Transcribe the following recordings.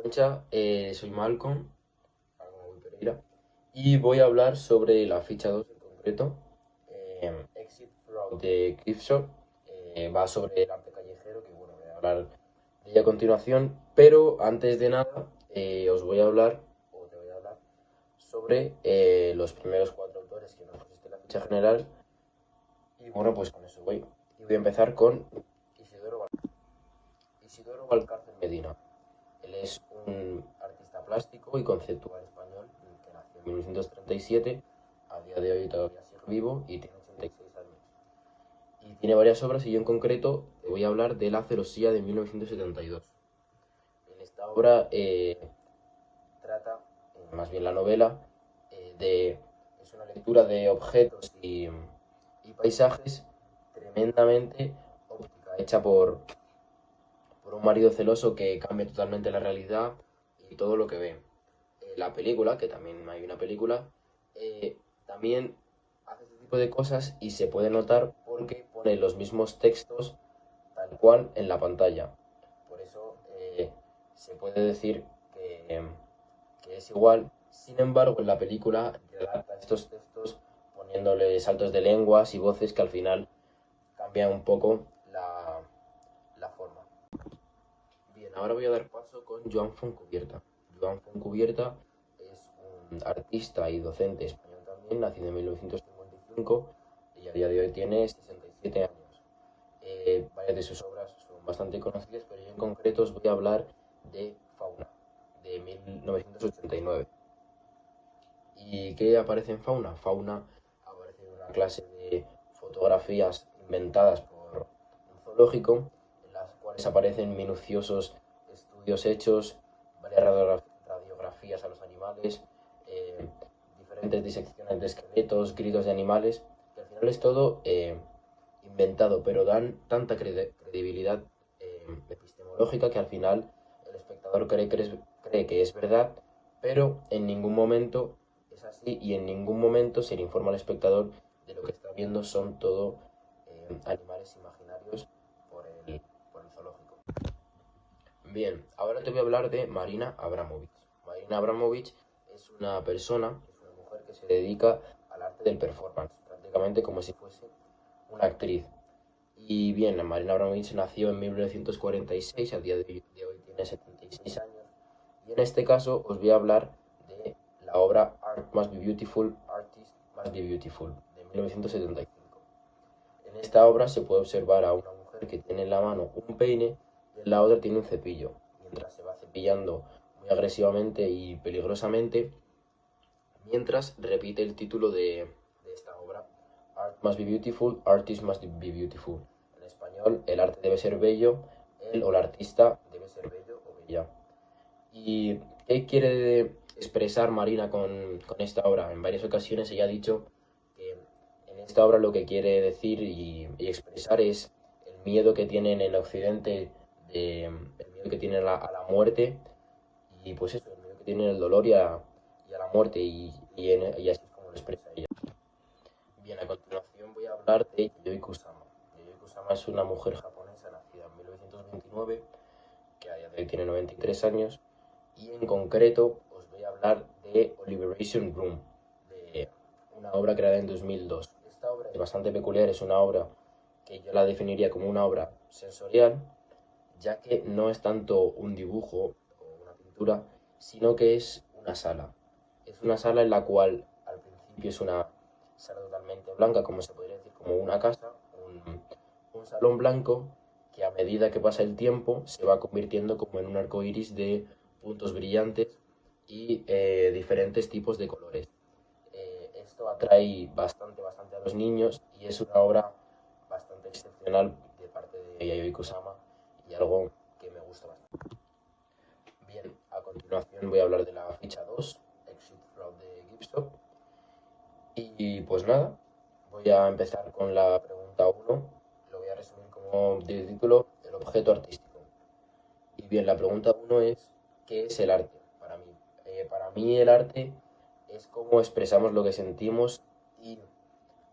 Concha, soy Malcolm Pereira, y voy a hablar sobre la ficha 2 en concreto, Exit Fraud de Creepshow. Va sobre el arte callejero, que bueno, voy a hablar de ella a continuación, pero antes de nada os voy a hablar, o te voy a hablar, sobre los primeros cuatro autores que nos pusiste en la ficha general, y bueno, pues con eso voy. Y voy a empezar con Isidoro Valcárcel Medina. Él es un artista plástico y conceptual español que nació en 1937, a día de hoy todavía sigue vivo y tiene 86 años. Y tiene varias obras y yo en concreto te voy a hablar de La celosía de 1972. En esta obra trata, más bien la novela, es una lectura de objetos y paisajes tremendamente óptica, hecha por un marido celoso que cambia totalmente la realidad y todo lo que ve. La película, que también hay una película, también hace este tipo de cosas y se puede notar porque pone los mismos textos tal cual en la pantalla. Por eso se puede decir que es igual. Sin embargo, en la película relata estos textos poniéndole saltos de lenguas y voces que al final cambian un poco la forma. Bien, ahora voy a dar paso con Joan Fontcubierta. Joan Fontcubierta es un artista y docente español también, nacido en 1955 y a día de hoy tiene 67 años. Varias de sus obras son bastante conocidas, pero yo en concreto os voy a hablar de Fauna, de 1989. ¿Y qué aparece en Fauna? Fauna aparece en una clase de fotografías inventadas por un zoológico, en las cuales aparecen minuciosos estudios hechos, varias radiografías a los animales, eh, diferentes disecciones de esqueletos, gritos de animales, que al final es todo inventado, pero dan tanta credibilidad epistemológica que al final el espectador cree que es verdad, pero en ningún momento es así y en ningún momento se le informa al espectador de lo que está viendo son todo animales imaginarios por el zoológico. Bien, ahora te voy a hablar de Marina Abramovich. Marina Abramovich es una persona, es una mujer que se dedica al arte del performance, prácticamente como si fuese una actriz. Y bien, Marina Abramovich nació en 1946, a día de hoy tiene 76 años. Y en este caso os voy a hablar de la obra Art Must Be Beautiful, Artist Must Be Beautiful, de 1975. En esta obra se puede observar a una mujer que tiene en la mano un peine y en la otra tiene un cepillo. Mientras se va cepillando muy agresivamente y peligrosamente, mientras repite el título de esta obra, Art Must Be Beautiful, Artist Must Be Beautiful. En español, el arte debe ser bello, él o la artista debe ser bello o bella. ¿Y qué quiere expresar Marina con esta obra? En varias ocasiones ella ha dicho que en esta obra lo que quiere decir y expresar es el miedo que tienen en Occidente, el miedo que tienen a la muerte y pues eso, el miedo que tienen al dolor y a la muerte y así es como lo expresa ella. Bien, a continuación voy a hablar de Yayoi Kusama. Yayoi Kusama es una mujer japonesa nacida en 1929 que a día de hoy tiene 93 años y en concreto os voy a hablar de Liberation Room, de una obra creada en 2002. Esta obra es bastante peculiar, es una obra que yo la definiría como una obra sensorial, ya que no es tanto un dibujo o una pintura, sino que es una sala. Es una sala en la cual al principio es una sala totalmente blanca, como se podría decir, como una casa, un salón blanco que a medida que pasa el tiempo se va convirtiendo como en un arco iris de puntos brillantes y diferentes tipos de colores. Esto atrae bastante a los niños y es una obra bastante excepcional de parte de Yayoi Kusama y algo que me gusta bastante. Bien, a continuación voy a hablar de la ficha 2, Exit Fraud de Gipstop. Y pues nada, voy a empezar con la pregunta 1. Lo voy a resumir como de título, el objeto artístico. Y bien, la pregunta 1 es, ¿qué es el arte para mí? Para mí el arte es cómo expresamos lo que sentimos y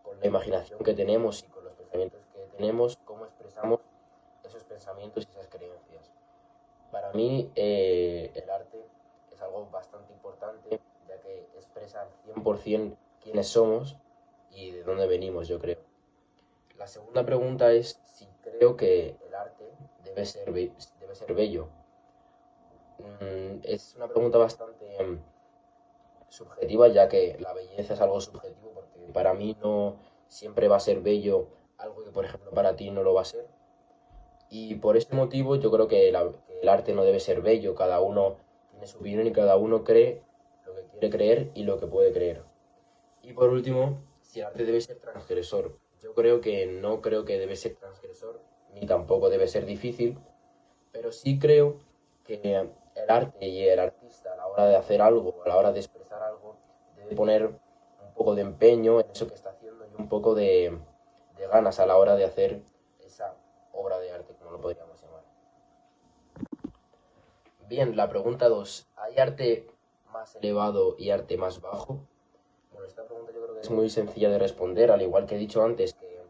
con la imaginación que tenemos y con los pensamientos que tenemos, cómo expresamos esos pensamientos y esas creencias. Para mí el arte es algo bastante importante, ya que expresa al 100% quiénes somos y de dónde venimos, yo creo. La segunda pregunta es si creo que el arte debe ser bello. Es una pregunta bastante subjetiva, ya que la belleza es algo subjetivo, porque para mí no siempre va a ser bello algo que, por ejemplo, para ti no lo va a ser. Y por este motivo yo creo que, que el arte no debe ser bello, cada uno tiene su opinión y cada uno cree lo que quiere creer y lo que puede creer. Y por último, si el arte debe ser transgresor. Yo creo que no creo que debe ser transgresor, ni tampoco debe ser difícil, pero sí creo que el arte y el artista a la hora de hacer algo, a la hora de expresar algo, debe poner un poco de empeño en eso que está haciendo y un poco de ganas a la hora de hacer esa obra de arte, como lo podríamos llamar. Bien, la pregunta 2. ¿Hay arte más elevado y arte más bajo? Bueno, esta pregunta yo creo que es muy sencilla de responder, al igual que he dicho antes que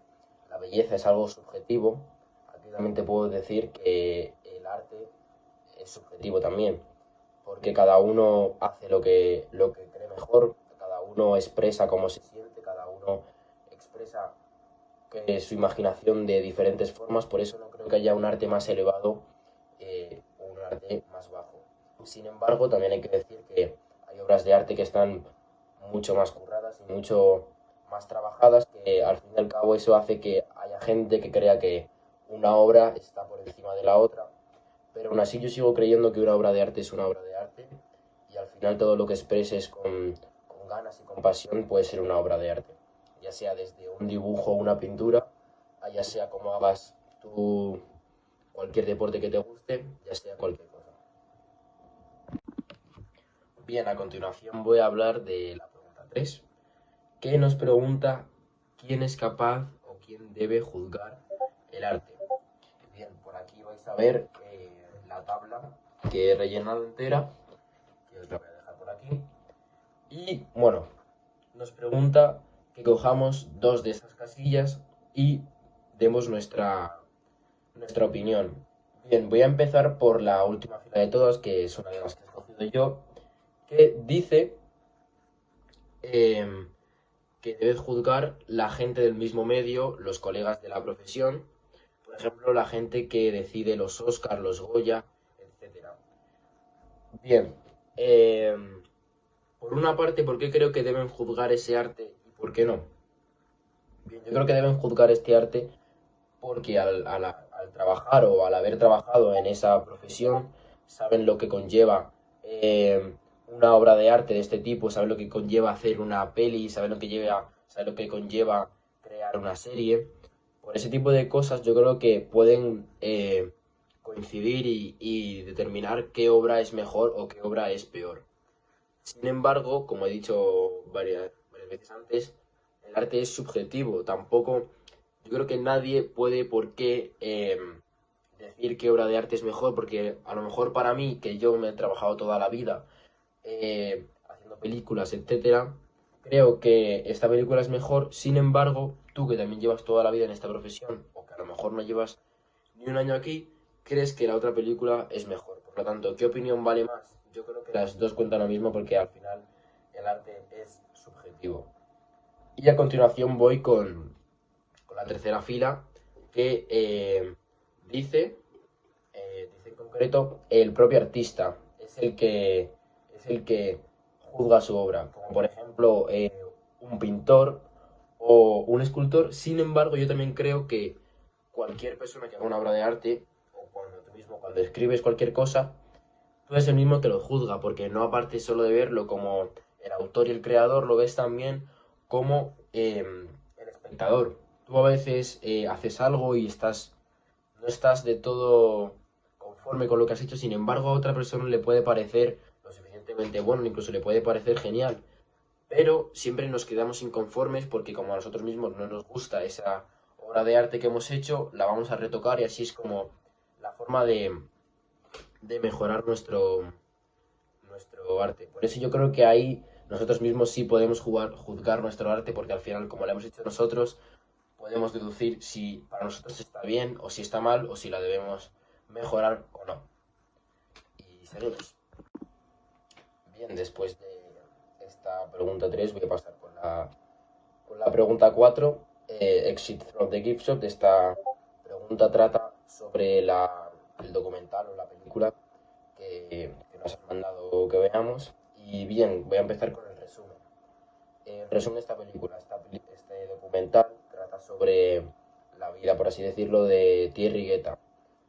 la belleza es algo subjetivo, aquí también te puedo decir que el arte es subjetivo también, porque cada uno hace lo que cree mejor, cada uno expresa cómo se siente, cada uno expresa su imaginación de diferentes formas, por eso no creo que haya un arte más elevado o un arte más bajo. Sin embargo, también hay que decir que hay obras de arte que están mucho más curradas y mucho más trabajadas, que al fin y al cabo eso hace que haya gente que crea que una obra está por encima de la otra, pero aún así yo sigo creyendo que una obra de arte es una obra de arte y al final todo lo que expreses con ganas y con pasión puede ser una obra de arte, ya sea desde un dibujo o una pintura, ya sea como hagas tú cualquier deporte que te guste, ya sea cualquier cosa. Bien, a continuación voy a hablar de la pregunta 3, que nos pregunta quién es capaz o quién debe juzgar el arte. Bien, por aquí vais a ver la tabla que he rellenado entera, que os la voy a dejar por aquí. Y bueno, nos pregunta que cojamos dos de esas casillas y demos nuestra opinión. Bien, voy a empezar por la última fila de todas, que es una de las que he escogido yo, que dice eh, que debes juzgar la gente del mismo medio, los colegas de la profesión, por ejemplo, la gente que decide los Oscars, los Goya, etcétera. Bien, eh, por una parte, ¿por qué creo que deben juzgar ese arte y por qué no? Bien, yo creo que deben juzgar este arte porque al trabajar o al haber trabajado en esa profesión saben lo que conlleva una obra de arte de este tipo, saben lo que conlleva hacer una peli, saben lo que conlleva crear una serie. Por ese tipo de cosas yo creo que pueden coincidir y determinar qué obra es mejor o qué obra es peor. Sin embargo, como he dicho varias veces antes, el arte es subjetivo. Tampoco, yo creo que nadie puede por qué decir qué obra de arte es mejor, porque a lo mejor para mí, que yo me he trabajado toda la vida haciendo películas, etcétera, creo que esta película es mejor. Sin embargo, tú que también llevas toda la vida en esta profesión, o que a lo mejor no llevas ni un año aquí, crees que la otra película es mejor. Por lo tanto, ¿qué opinión vale más? Yo creo que las dos cuentan lo mismo porque al final el arte es subjetivo. Y a continuación voy con la tercera fila que dice en concreto, el propio artista es el que juzga su obra, como por ejemplo un pintor o un escultor. Sin embargo, yo también creo que cualquier persona que haga una obra de arte, o cuando tú mismo, cuando escribes cualquier cosa, tú eres el mismo que lo juzga, porque no aparte solo de verlo como el autor y el creador, lo ves también como el espectador. Tú a veces haces algo y no estás de todo conforme con lo que has hecho, sin embargo a otra persona le puede parecer lo suficientemente bueno, incluso le puede parecer genial, pero siempre nos quedamos inconformes porque como a nosotros mismos no nos gusta esa obra de arte que hemos hecho, la vamos a retocar y así es como la forma de mejorar nuestro arte. Por eso yo creo que ahí nosotros mismos sí podemos juzgar nuestro arte porque al final, como lo hemos hecho nosotros, podemos deducir si para nosotros está bien o si está mal o si la debemos mejorar o no. seguimos. Bien, después de esta pregunta 3 voy a pasar con la pregunta 4. Exit from the Gift Shop. Esta pregunta trata sobre el documental o la película que nos han mandado que veamos. Y bien, voy a empezar con el resumen. El resumen de esta película, este documental trata sobre la vida, por así decirlo, de Thierry Guetta,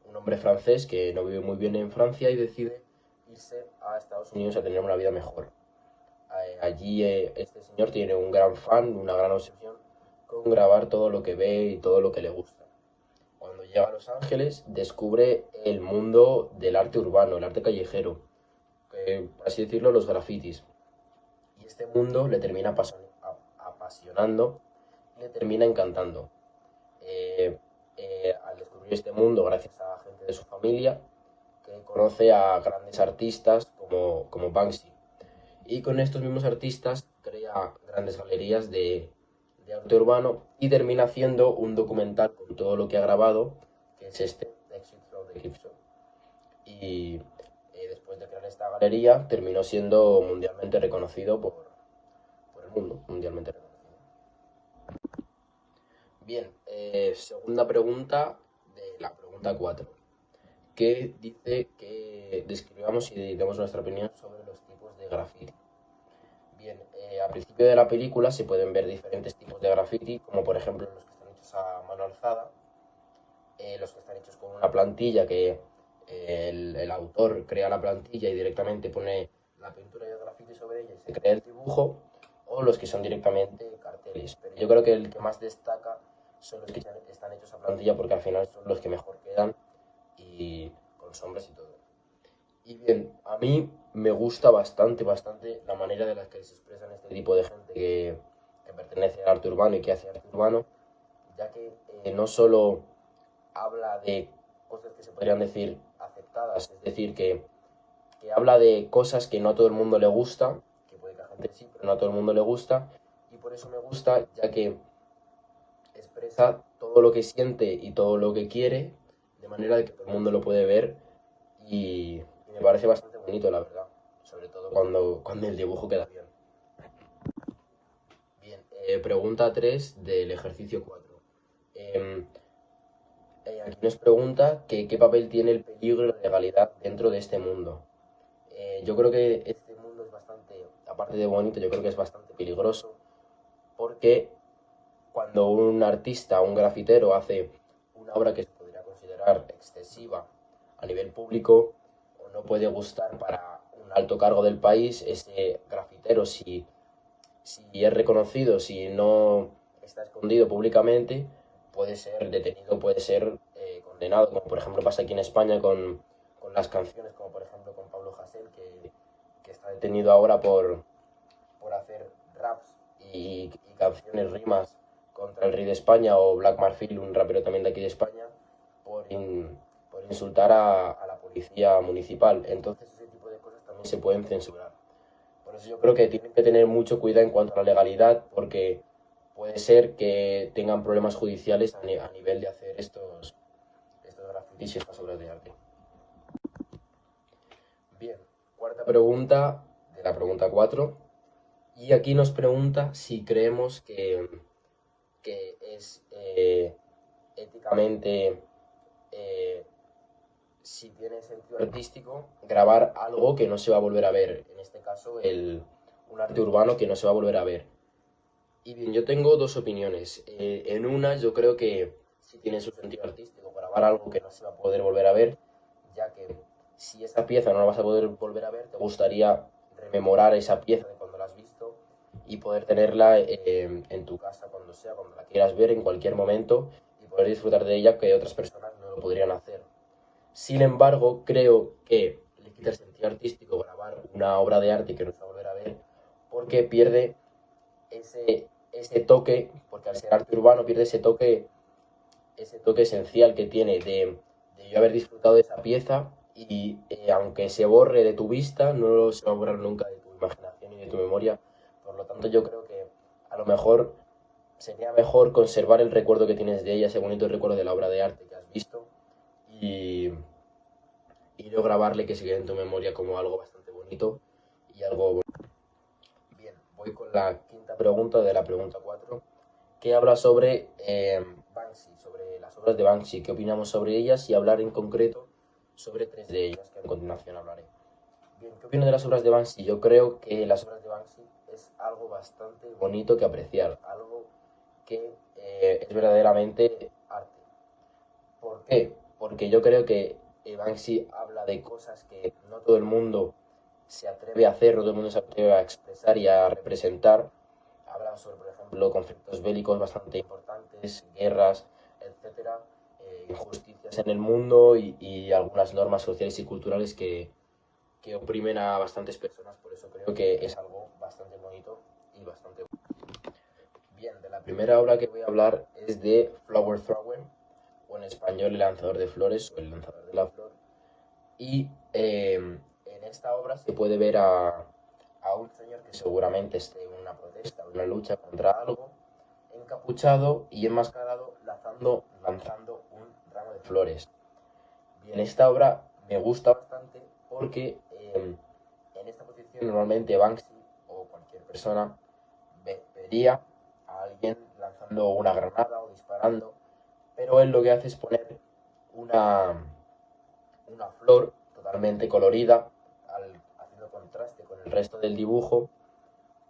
un hombre francés que no vive muy bien en Francia y decide irse a Estados Unidos a tener una vida mejor. Allí este señor tiene un gran fan, una gran obsesión con grabar todo lo que ve y todo lo que le gusta. Cuando llega a Los Ángeles descubre el mundo del arte urbano, el arte callejero, por así decirlo, los grafitis. Y este mundo le termina apasionando y le termina encantando. Al descubrir este mundo, gracias a gente de su familia, que conoce a grandes artistas como Banksy. Y con estos mismos artistas crea grandes galerías de arte urbano y termina haciendo un documental con todo lo que ha grabado, que es este Exit from the Gift Shop. Y después de crear esta galería terminó siendo mundialmente reconocido por el mundo, mundialmente reconocido. Bien, segunda pregunta de la pregunta 4, que dice que describamos y demos nuestra opinión sobre los tipos de graffiti. Bien, al principio de la película se pueden ver diferentes tipos de graffiti, como por ejemplo los que están hechos a mano alzada, los que están hechos con una plantilla que el autor crea la plantilla y directamente pone la pintura y el graffiti sobre ella y se crea el dibujo, o los que son directamente carteles. Pero yo creo que el que más destaca son los que están hechos a plantilla porque al final son los que mejor quedan y con sombras y todo. Y bien, a mí me gusta bastante la manera de la que se expresan este tipo de gente que pertenece al arte urbano y que hace arte urbano, ya que no solo habla de cosas que se podrían decir aceptadas, es decir, que habla de cosas que no a todo el mundo le gusta, que puede que a gente sí, pero no a todo el mundo le gusta, y por eso me gusta, ya que expresa todo lo que siente y todo lo que quiere, de manera de que todo el mundo lo puede ver y me parece bastante bonito, la verdad, sobre todo cuando el dibujo queda bien. Bien, pregunta 3 del ejercicio 4. Aquí nos pregunta que qué papel tiene el peligro y la legalidad dentro de este mundo. Yo creo que este mundo es bastante, aparte de bonito, yo creo que es bastante peligroso porque cuando un artista, un grafitero hace una obra que se podría considerar excesiva a nivel público o no puede gustar para un alto cargo del país, ese grafitero, si es reconocido, si no está escondido públicamente, puede ser detenido, puede ser condenado, como por ejemplo pasa aquí en España con las canciones, como por ejemplo con Pablo Hasél, que está detenido ahora por hacer raps y canciones, rimas contra el rey de España, o Black Marfil, un rapero también de aquí de España, por insultar a la policía municipal. Entonces ese tipo de cosas también se pueden censurar. Por eso yo creo que tienen que tener mucho cuidado en cuanto a la legalidad, porque puede ser que tengan problemas judiciales a nivel de hacer estos grafitis y estas obras de arte. Bien, cuarta pregunta de la pregunta 4. Y aquí nos pregunta si creemos que es éticamente, si tiene sentido artístico, grabar algo que no se va a volver a ver. En este caso, un arte urbano que no se va a volver a ver. Y bien, yo tengo dos opiniones. En una, yo creo que sí tiene su sentido artístico grabar algo que no se va a poder volver a ver, ya que si esa pieza no la vas a poder volver a ver, te gustaría rememorar esa pieza de cuando la has visto y poder tenerla en tu casa cuando sea, cuando la quieras ver en cualquier momento y poder disfrutar de ella que otras personas no lo podrían hacer. Sin embargo, creo que le quita el sentido artístico grabar una obra de arte que no se va a volver a ver porque pierde ese toque, porque al ser arte urbano pierde ese toque esencial que tiene de yo haber disfrutado de esa pieza y aunque se borre de tu vista, no se va a borrar nunca de tu imaginación y de tu memoria. Por lo tanto, yo creo que a lo mejor sería mejor conservar el recuerdo que tienes de ella, ese bonito recuerdo de la obra de arte que has visto y y no grabarle, que se quede en tu memoria como algo bastante bonito y algo... Bien, voy con la quinta pregunta de la pregunta 4, que habla sobre Banksy, sobre las obras de Banksy, qué opinamos sobre ellas y hablar en concreto sobre tres de ellas, que a continuación hablaré. Bien, ¿qué opino de las obras de Banksy? Yo creo que las obras de Banksy es algo bastante bonito que apreciar, algo que es verdaderamente arte. ¿Por qué? Porque yo creo que Banksy habla de cosas que no todo el mundo se atreve a hacer, no todo el mundo se atreve a expresar y a representar. Hablan sobre, por ejemplo, conflictos bélicos bastante importantes, guerras, etcétera, injusticias en el mundo y algunas normas sociales y culturales que oprimen a bastantes personas. Por eso creo que es algo bastante bonito y bastante bueno. Bien, de la primera obra que voy a hablar es de Flower Thrower, o en español El lanzador de flores o El lanzador de la flor. Y en esta obra se puede ver a un señor que seguramente esté en una protesta o una lucha contra algo, encapuchado y enmascarado, lanzando un ramo de flores. Bien, esta obra me gusta bastante porque en esta posición normalmente Banksy o cualquier persona vería a alguien lanzando una granada o disparando, pero él lo que hace es poner una, una flor totalmente colorida, haciendo contraste con el resto del dibujo,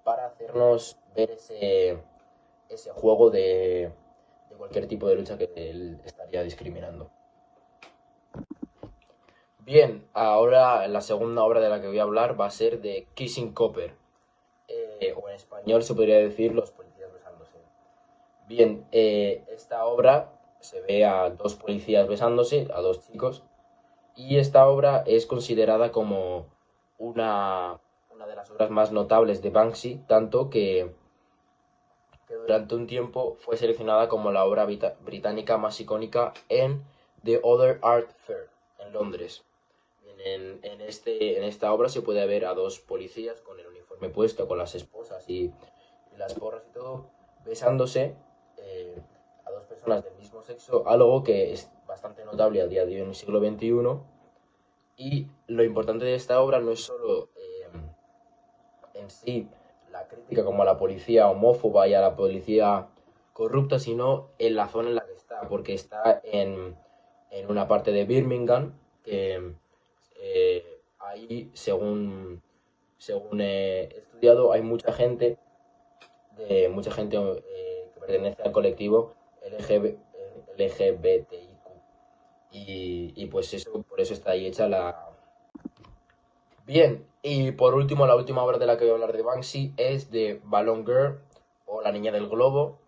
para hacernos ver ese juego de cualquier tipo de lucha que él estaría discriminando. Bien, ahora la segunda obra de la que voy a hablar va a ser de Kissing Copper, o en español se podría decir Los policías besándose. Bien, esta obra se ve a dos policías besándose, a dos chicos, y esta obra es considerada como una de las obras más notables de Banksy, tanto que durante un tiempo fue seleccionada como la obra británica más icónica en The Other Art Fair, en Londres. En esta obra se puede ver a dos policías con el uniforme puesto, con las esposas y las porras y todo, besándose, a dos personas del mismo sexo, algo que es bastante notable a día de hoy en el siglo XXI. Y lo importante de esta obra no es solo en sí la crítica como a la policía homófoba y a la policía corrupta, sino en la zona en la que está, porque está en una parte de Birmingham, que ahí, según he estudiado, hay mucha gente que pertenece al colectivo LGBTIQ. Y pues eso, por eso está ahí hecha la... Bien, y por último, la última obra de la que voy a hablar de Banksy es de Balloon Girl, o La Niña del Globo,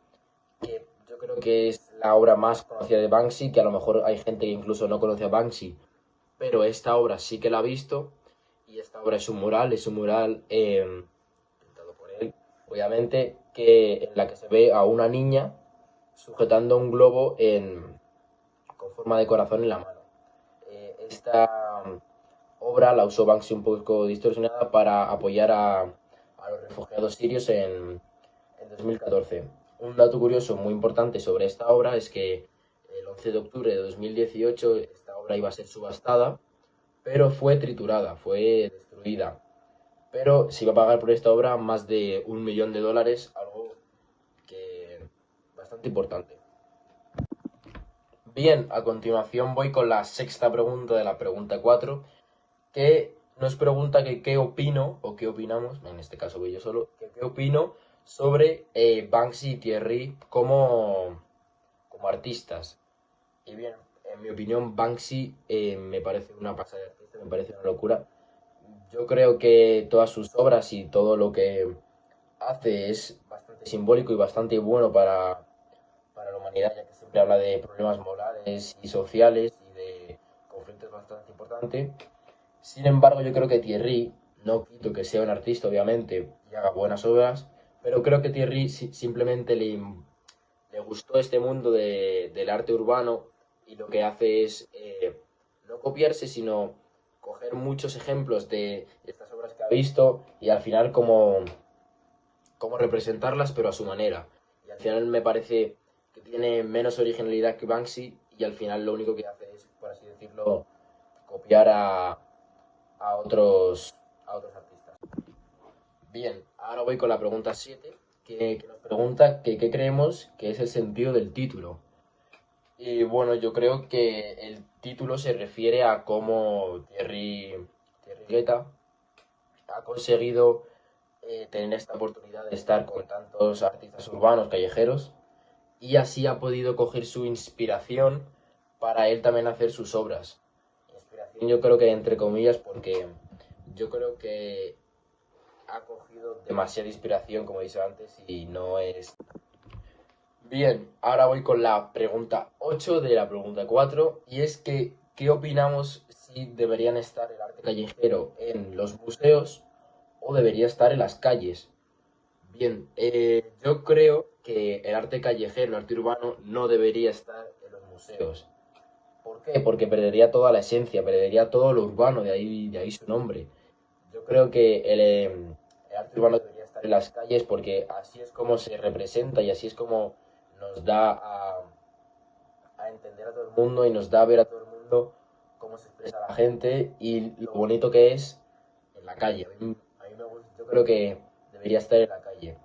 que yo creo que es la obra más conocida de Banksy, que a lo mejor hay gente que incluso no conoce a Banksy, pero esta obra sí que la ha visto, y esta obra es un mural pintado por él, obviamente, en la que se ve a una niña sujetando un globo con forma de corazón en la mano. Esta obra la usó Banksy un poco distorsionada para apoyar a los refugiados sirios en 2014. Un dato curioso muy importante sobre esta obra es que el 11 de octubre de 2018 esta obra iba a ser subastada, pero fue triturada, fue destruida. Pero se iba a pagar por esta obra más de $1 millón, algo que bastante importante. Bien, a continuación voy con la sexta pregunta de la pregunta 4, que nos pregunta que qué opino, o qué opinamos, en este caso voy yo solo, que qué opino sobre Banksy y Thierry como artistas. Y bien, en mi opinión, Banksy me parece una pasada de artista, me parece una locura. Yo creo que todas sus obras y todo lo que hace es bastante simbólico y bastante bueno para la humanidad, ya que siempre habla de problemas morales y sociales y de conflictos bastante importantes. Sin embargo, yo creo que Thierry, no quito que sea un artista, obviamente, y haga buenas obras, pero creo que Thierry simplemente le gustó este mundo del arte urbano y lo que hace es no copiarse, sino coger muchos ejemplos de estas obras que ha visto y al final como representarlas, pero a su manera. Y al final me parece que tiene menos originalidad que Banksy y al final lo único que hace es, por así decirlo, copiar a otros artistas. Bien, ahora voy con la pregunta 7 que nos pregunta que qué creemos que es el sentido del título. Y bueno, yo creo que el título se refiere a cómo Thierry Guetta ha conseguido tener esta oportunidad de estar con tantos artistas urbanos, callejeros, y así ha podido coger su inspiración para él también hacer sus obras. Inspiración yo creo que entre comillas porque yo creo que ha cogido demasiada inspiración, como he dicho antes, y no es... Bien, ahora voy con la pregunta 8 de la pregunta 4 y es que, ¿qué opinamos si deberían estar el arte callejero en los museos o debería estar en las calles? Bien, yo creo que el arte callejero, el arte urbano, no debería estar en los museos. ¿Por qué? Porque perdería toda la esencia, perdería todo lo urbano, de ahí su nombre. Yo creo que el arte urbano debería estar en las calles porque así es como se representa y así es como nos da a entender a todo el mundo y nos da a ver a todo el mundo cómo se expresa la gente y lo bonito que es en la calle. A mí me gusta, yo creo que debería estar en la calle.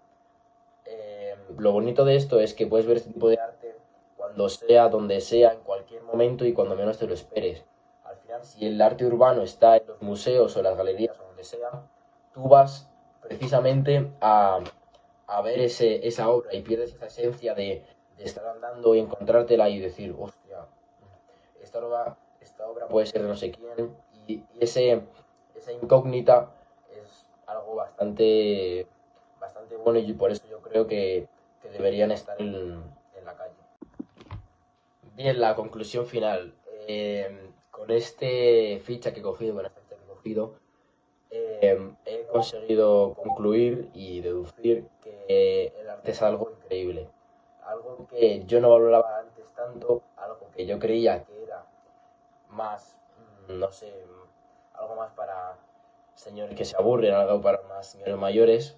Lo bonito de esto es que puedes ver este tipo de arte cuando sea, donde sea, en cualquier momento y cuando menos te lo esperes. Al final, si el arte urbano está en los museos o las galerías o donde sea, tú vas precisamente a ver esa obra y pierdes esa esencia de estar andando y encontrártela y decir, hostia, esta obra puede ser de no sé quién. Y esa incógnita es algo bastante bueno y por eso yo creo que deberían estar en la calle. Bien, la conclusión final. Con este ficha que he cogido, con esta ficha que he cogido, he conseguido concluir y deducir que el arte es algo increíble. Algo que yo no valoraba antes tanto, algo que yo creía que era más, no sé, algo más para señores que se aburren, algo para más señores mayores,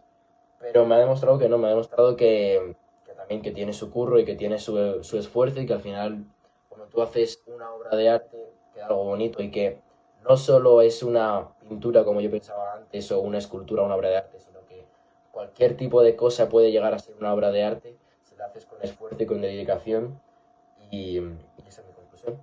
pero me ha demostrado que no, me ha demostrado que también que tiene su curro y que tiene su esfuerzo y que al final, cuando tú haces una obra de arte, queda algo bonito y que no solo es una pintura como yo pensaba antes o una escultura o una obra de arte, sino que cualquier tipo de cosa puede llegar a ser una obra de arte si la haces con esfuerzo y con dedicación y esa es mi conclusión.